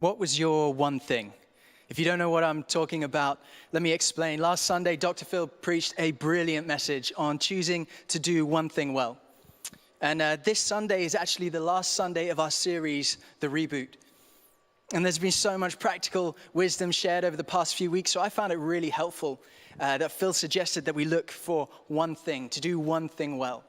What was your one thing? If you don't know what I'm talking about, let me explain. Last Sunday, Dr. Phil preached a brilliant message on choosing to do one thing well. And this Sunday is actually the last Sunday of our series, The Reboot. And there's been so much practical wisdom shared over the past few weeks, so I found it really helpful that Phil suggested that we look for one thing, to do one thing well.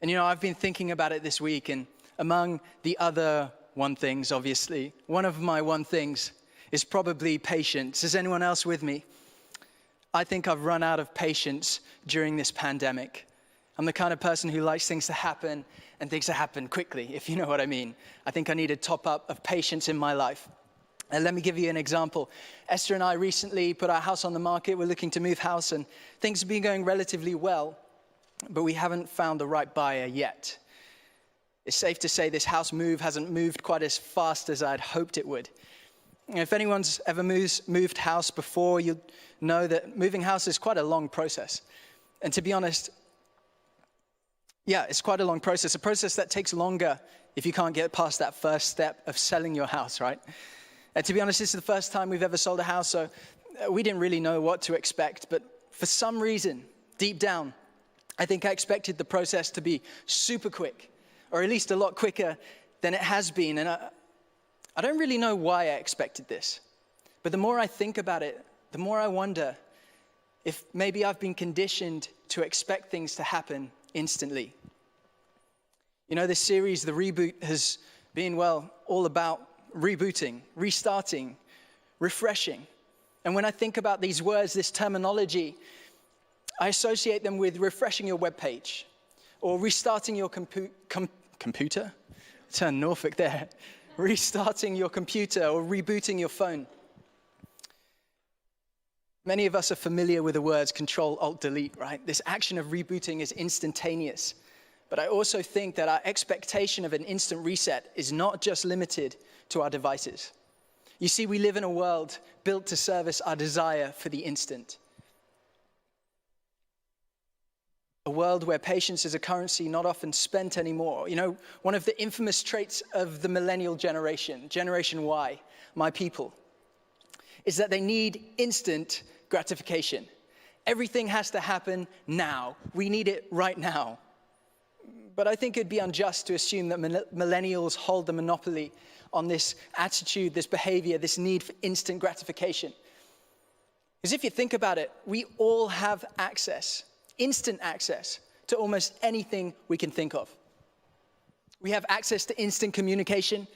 And I've been thinking about it this week, and among the other one things, obviously, one of my one things is probably patience. Is anyone else with me? I think I've run out of patience during this pandemic. I'm the kind of person who likes things to happen and things to happen quickly, if you know what I mean. I think I need a top up of patience in my life. And let me give you an example. Esther and I recently put our house on the market. We're looking to move house, and things have been going relatively well, but we haven't found the right buyer yet. It's safe to say this house move hasn't moved quite as fast as I'd hoped it would. If anyone's ever moved house before, you'll know that moving house is quite a long process. And to be honest, it's quite a long process, a process that takes longer if you can't get past that first step of selling your house, right? And to be honest, this is the first time we've ever sold a house, so we didn't really know what to expect. But for some reason, deep down, I think I expected the process to be super quick, or at least a lot quicker than it has been. And I don't really know why I expected this. But the more I think about it, the more I wonder if maybe I've been conditioned to expect things to happen instantly. This series, The Reboot, has been, all about rebooting, restarting, refreshing. And when I think about these words, this terminology, I associate them with refreshing your webpage or restarting your computer? Turn Norfolk there. Restarting your computer or rebooting your phone. Many of us are familiar with the words Ctrl, Alt, Delete, right? This action of rebooting is instantaneous. But I also think that our expectation of an instant reset is not just limited to our devices. You see, we live in a world built to service our desire for the instant. A world where patience is a currency not often spent anymore. One of the infamous traits of the millennial generation, Generation Y, my people, is that they need instant gratification. Everything has to happen now. We need it right now. But I think it'd be unjust to assume that millennials hold the monopoly on this attitude, this behavior, this need for instant gratification. Because if you think about it, we all have access, instant access, to almost anything we can think of. We have access to instant communication.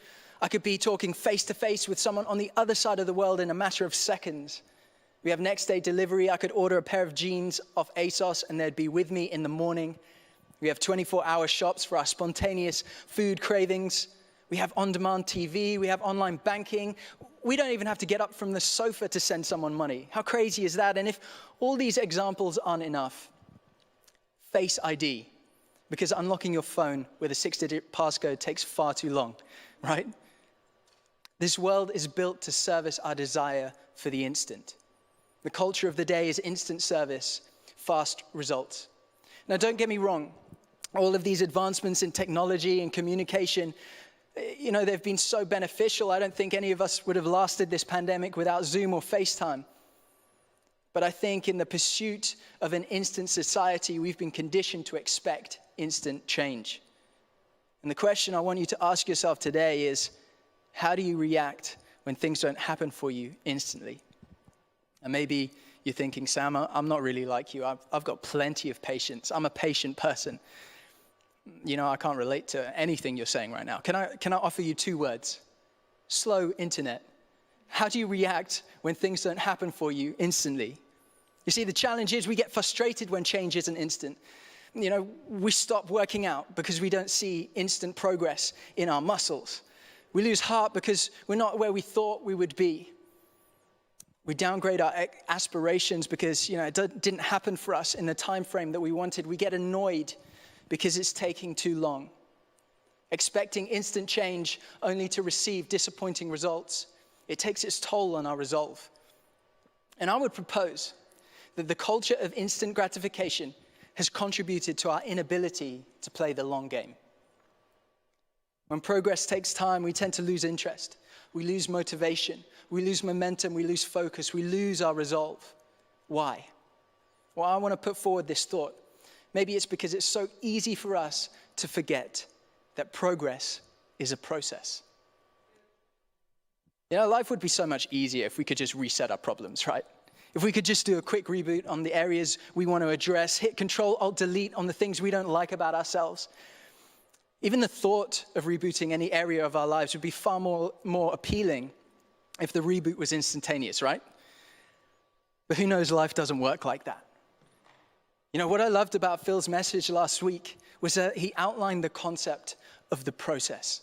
I could be talking face-to-face with someone on the other side of the world in a matter of seconds. We have next-day delivery. I could order a pair of jeans off ASOS and they'd be with me in the morning. We have 24-hour shops for our spontaneous food cravings. We have on-demand TV. We have online banking. We don't even have to get up from the sofa to send someone money. How crazy is that? And if all these examples aren't enough, Face ID, because unlocking your phone with a 6-digit passcode takes far too long, right? This world is built to service our desire for the instant. The culture of the day is instant service, fast results. Now, don't get me wrong. All of these advancements in technology and communication, they've been so beneficial. I don't think any of us would have lasted this pandemic without Zoom or FaceTime. But I think in the pursuit of an instant society, we've been conditioned to expect instant change. And the question I want you to ask yourself today is, how do you react when things don't happen for you instantly? And maybe you're thinking, Sam, I'm not really like you. I've got plenty of patience. I'm a patient person. I can't relate to anything you're saying right now. Can I offer you 2 words? Slow internet. How do you react when things don't happen for you instantly? You see, the challenge is we get frustrated when change isn't instant. We stop working out because we don't see instant progress in our muscles. We lose heart because we're not where we thought we would be. We downgrade our aspirations because, it didn't happen for us in the time frame that we wanted. We get annoyed because it's taking too long. Expecting instant change only to receive disappointing results, it takes its toll on our resolve. And I would propose that the culture of instant gratification has contributed to our inability to play the long game. When progress takes time, we tend to lose interest. we lose motivation, we lose momentum, we lose focus, we lose our resolve. Why? Well, I want to put forward this thought. Maybe it's because it's so easy for us to forget that progress is a process. Life would be so much easier if we could just reset our problems, right? If we could just do a quick reboot on the areas we want to address, hit Ctrl, Alt, Delete on the things we don't like about ourselves. Even the thought of rebooting any area of our lives would be far more appealing if the reboot was instantaneous, right? But who knows, life doesn't work like that. What I loved about Phil's message last week was that he outlined the concept of the process.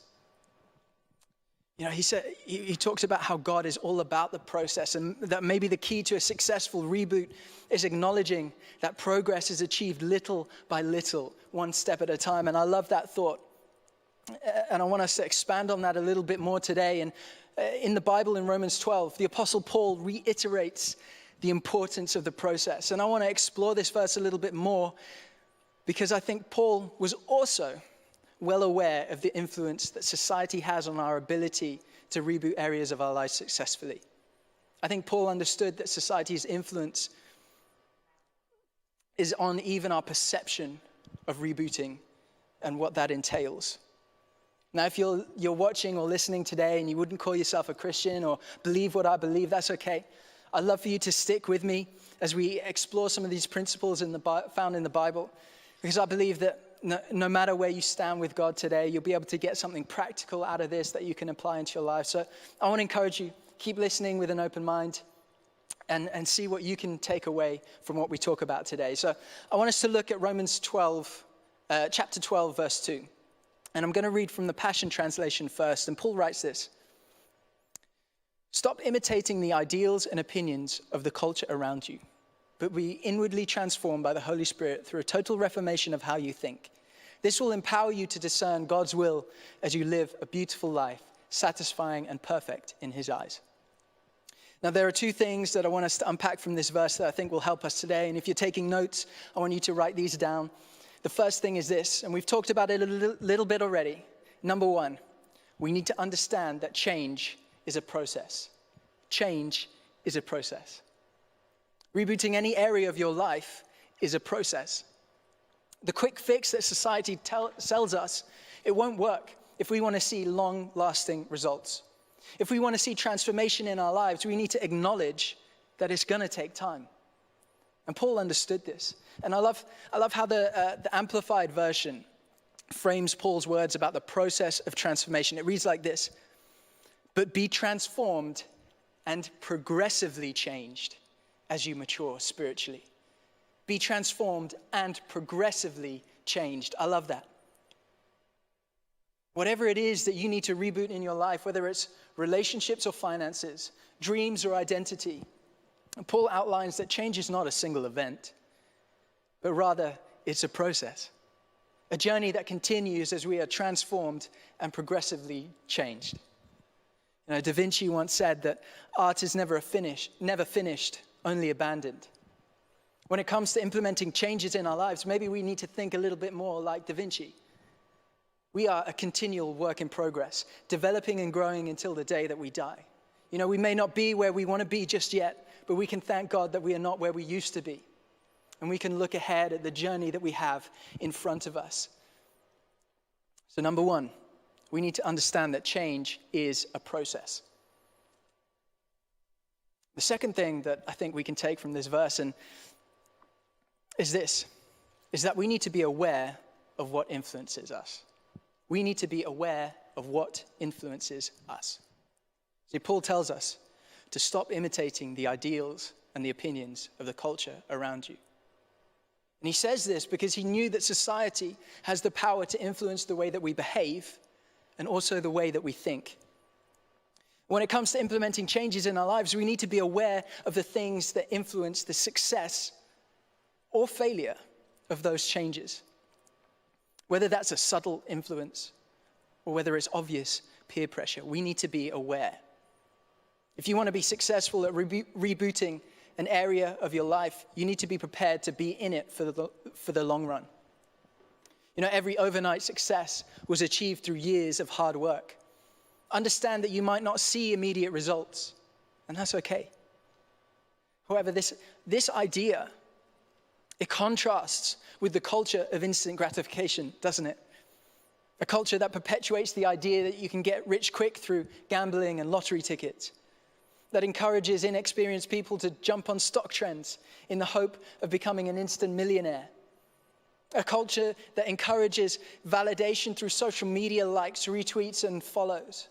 He talks about how God is all about the process, and that maybe the key to a successful reboot is acknowledging that progress is achieved little by little, one step at a time. And I love that thought. And I want us to expand on that a little bit more today. And in the Bible, in Romans 12, the Apostle Paul reiterates the importance of the process. And I want to explore this verse a little bit more because I think Paul was also well aware of the influence that society has on our ability to reboot areas of our lives successfully. I think Paul understood that society's influence is on even our perception of rebooting and what that entails. Now, if you're watching or listening today and you wouldn't call yourself a Christian or believe what I believe, that's okay. I'd love for you to stick with me as we explore some of these principles found in the Bible, because I believe that no matter where you stand with God today, you'll be able to get something practical out of this that you can apply into your life. So I want to encourage you, keep listening with an open mind and see what you can take away from what we talk about today. So I want us to look at Romans 12, chapter 12, verse 2. And I'm going to read from the Passion Translation first. And Paul writes this: "Stop imitating the ideals and opinions of the culture around you, but be inwardly transformed by the Holy Spirit through a total reformation of how you think. This will empower you to discern God's will as you live a beautiful life, satisfying and perfect in his eyes." Now, there are two things that I want us to unpack from this verse that I think will help us today. And if you're taking notes, I want you to write these down. The first thing is this, and we've talked about it a little bit already. Number one, we need to understand that change is a process. Change is a process. Rebooting any area of your life is a process. The quick fix that society sells us, it won't work if we want to see long-lasting results. If we want to see transformation in our lives, we need to acknowledge that it's going to take time. And Paul understood this. And I love how the Amplified Version frames Paul's words about the process of transformation. It reads like this: "But be transformed and progressively changed as you mature spiritually." Be transformed and progressively changed. I love that. Whatever it is that you need to reboot in your life, whether it's relationships or finances, dreams or identity, Paul outlines that change is not a single event, but rather it's a process, a journey that continues as we are transformed and progressively changed. Da Vinci once said that art is never finished, only abandoned. When it comes to implementing changes in our lives, maybe we need to think a little bit more like Da Vinci. We are a continual work in progress, developing and growing until the day that we die. We may not be where we want to be just yet, but we can thank God that we are not where we used to be. And we can look ahead at the journey that we have in front of us. So number one, we need to understand that change is a process. The second thing that I think we can take from this verse is that we need to be aware of what influences us. We need to be aware of what influences us. See, Paul tells us to stop imitating the ideals and the opinions of the culture around you. And he says this because he knew that society has the power to influence the way that we behave and also the way that we think. When it comes to implementing changes in our lives, we need to be aware of the things that influence the success or failure of those changes. Whether that's a subtle influence or whether it's obvious peer pressure, we need to be aware. If you want to be successful at rebooting an area of your life, you need to be prepared to be in it for the long run. Every overnight success was achieved through years of hard work. Understand that you might not see immediate results, and that's okay. However, this idea, it contrasts with the culture of instant gratification, doesn't it? A culture that perpetuates the idea that you can get rich quick through gambling and lottery tickets, that encourages inexperienced people to jump on stock trends in the hope of becoming an instant millionaire. A culture that encourages validation through social media likes, retweets, and follows.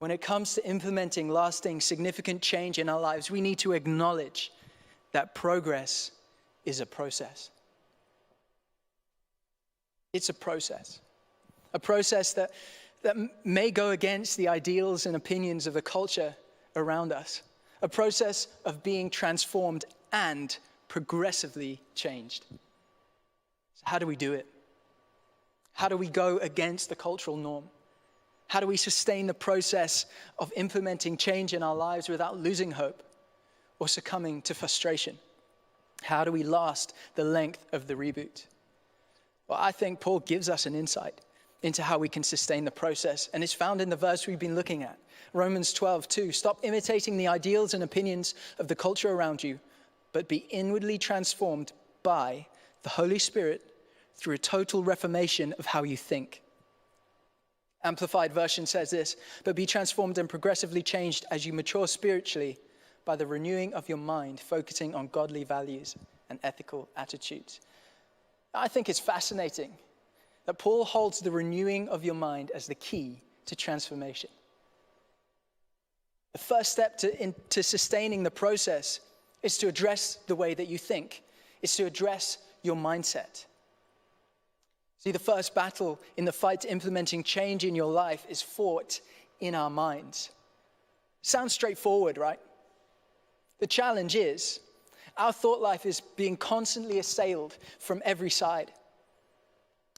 When it comes to implementing lasting, significant change in our lives, we need to acknowledge that progress is a process. It's a process that may go against the ideals and opinions of the culture around us, a process of being transformed and progressively changed. So how do we do it? How do we go against the cultural norm? How do we sustain the process of implementing change in our lives without losing hope or succumbing to frustration? How do we last the length of the reboot? Well, I think Paul gives us an insight into how we can sustain the process, and it's found in the verse we've been looking at, Romans 12:2. Stop imitating the ideals and opinions of the culture around you, but be inwardly transformed by the Holy Spirit through a total reformation of how you think. Amplified version says this, but be transformed and progressively changed as you mature spiritually by the renewing of your mind, focusing on godly values and ethical attitudes. I think it's fascinating that Paul holds the renewing of your mind as the key to transformation. The first step to sustaining the process is to address the way that you think. It's to address your mindset. See, the first battle in the fight to implementing change in your life is fought in our minds. Sounds straightforward, right? The challenge is, our thought life is being constantly assailed from every side.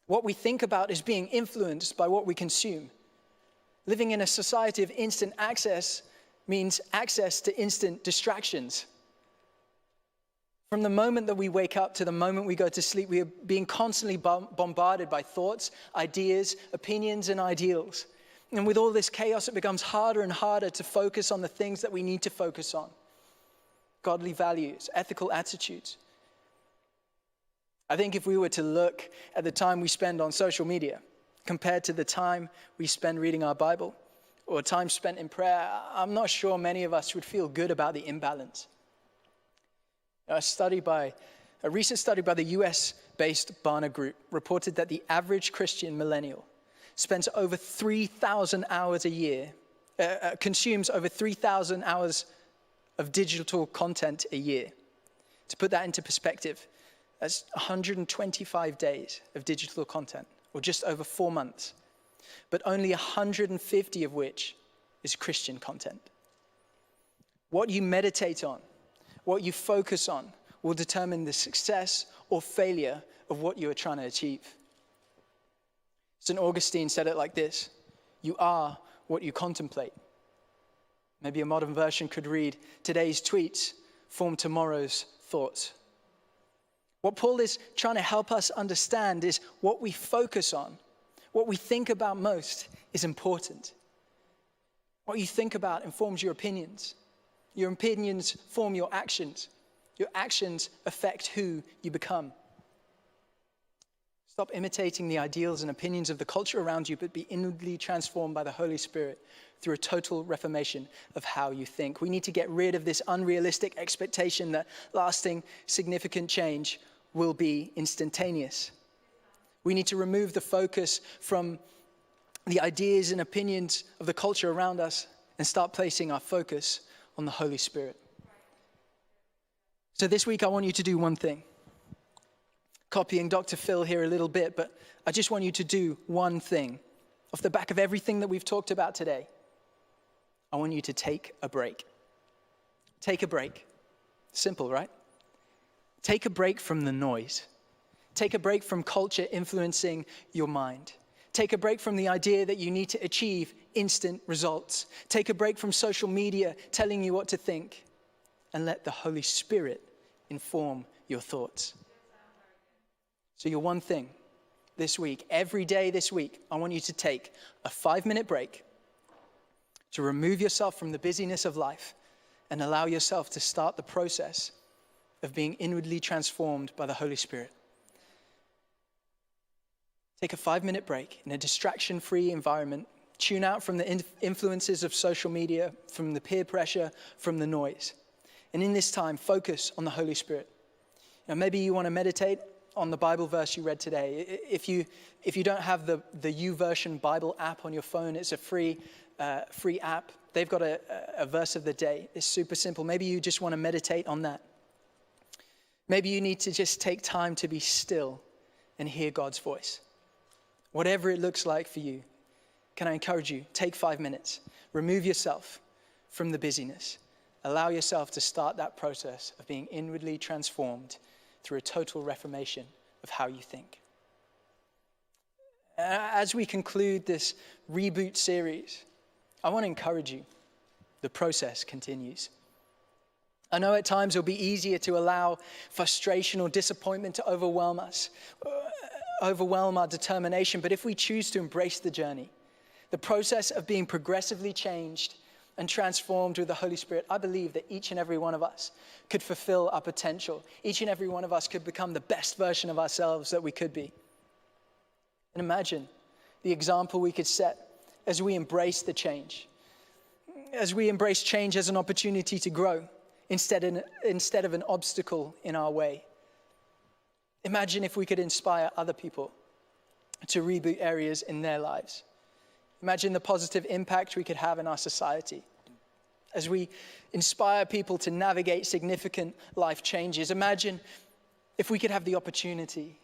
What we think about is being influenced by what we consume. Living in a society of instant access means access to instant distractions. From the moment that we wake up to the moment we go to sleep, we are being constantly bombarded by thoughts, ideas, opinions, and ideals. And with all this chaos, it becomes harder and harder to focus on the things that we need to focus on. Godly values, ethical attitudes. I think if we were to look at the time we spend on social media compared to the time we spend reading our Bible or time spent in prayer, I'm not sure many of us would feel good about the imbalance. A recent study by the US-based Barna Group reported that the average Christian millennial spends over 3,000 hours a year, consumes over 3,000 hours of digital content a year. To put that into perspective, that's 125 days of digital content, or just over 4 months, but only 150 of which is Christian content. What you meditate on, what you focus on, will determine the success or failure of what you are trying to achieve. St. Augustine said it like this: you are what you contemplate. Maybe a modern version could read, today's tweets form tomorrow's thoughts. What Paul is trying to help us understand is what we focus on, what we think about most is important. What you think about informs your opinions. Your opinions form your actions. Your actions affect who you become. Stop imitating the ideals and opinions of the culture around you, but be inwardly transformed by the Holy Spirit through a total reformation of how you think. We need to get rid of this unrealistic expectation that lasting, significant change will be instantaneous. We need to remove the focus from the ideas and opinions of the culture around us and start placing our focus on the Holy Spirit. So this week I want you to do one thing. Copying Dr. Phil here a little bit, but I just want you to do one thing. Off the back of everything that we've talked about today, I want you to take a break. Take a break. Simple, right? Take a break from the noise. Take a break from culture influencing your mind. Take a break from the idea that you need to achieve instant results. Take a break from social media telling you what to think, and let the Holy Spirit inform your thoughts. So your one thing this week, every day this week, I want you to take a 5-minute break to remove yourself from the busyness of life and allow yourself to start the process of being inwardly transformed by the Holy Spirit. Take a 5-minute break in a distraction-free environment. Tune out from the influences of social media, from the peer pressure, from the noise. And in this time, focus on the Holy Spirit. Now, maybe you want to meditate on the Bible verse you read today. If you don't have the YouVersion Bible app on your phone, it's a free app. They've got a verse of the day. It's super simple. Maybe you just want to meditate on that. Maybe you need to just take time to be still and hear God's voice. Whatever it looks like for you, can I encourage you, take 5 minutes. Remove yourself from the busyness. Allow yourself to start that process of being inwardly transformed through a total reformation of how you think. As we conclude this reboot series, I want to encourage you. The process continues. I know at times it'll be easier to allow frustration or disappointment to overwhelm us, overwhelm our determination. But if we choose to embrace the journey, the process of being progressively changed and transformed with the Holy Spirit, I believe that each and every one of us could fulfill our potential. Each and every one of us could become the best version of ourselves that we could be. And imagine the example we could set as we embrace the change, as we embrace change as an opportunity to grow instead of an obstacle in our way. Imagine if we could inspire other people to reboot areas in their lives. Imagine the positive impact we could have in our society as we inspire people to navigate significant life changes. Imagine if we could have the opportunity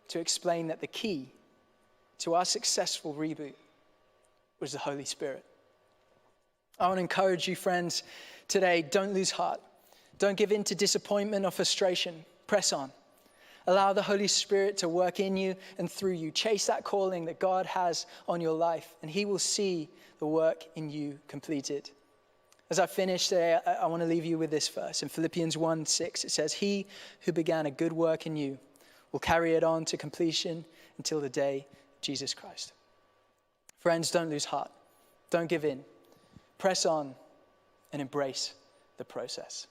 to explain that the key to our successful reboot was the Holy Spirit. I want to encourage you, friends, today, don't lose heart. Don't give in to disappointment or frustration. Press on. Allow the Holy Spirit to work in you and through you. Chase that calling that God has on your life, and he will see the work in you completed. As I finish today, I want to leave you with this verse. In Philippians 1:6, it says, "He who began a good work in you will carry it on to completion until the day of Jesus Christ." Friends, don't lose heart. Don't give in. Press on and embrace the process.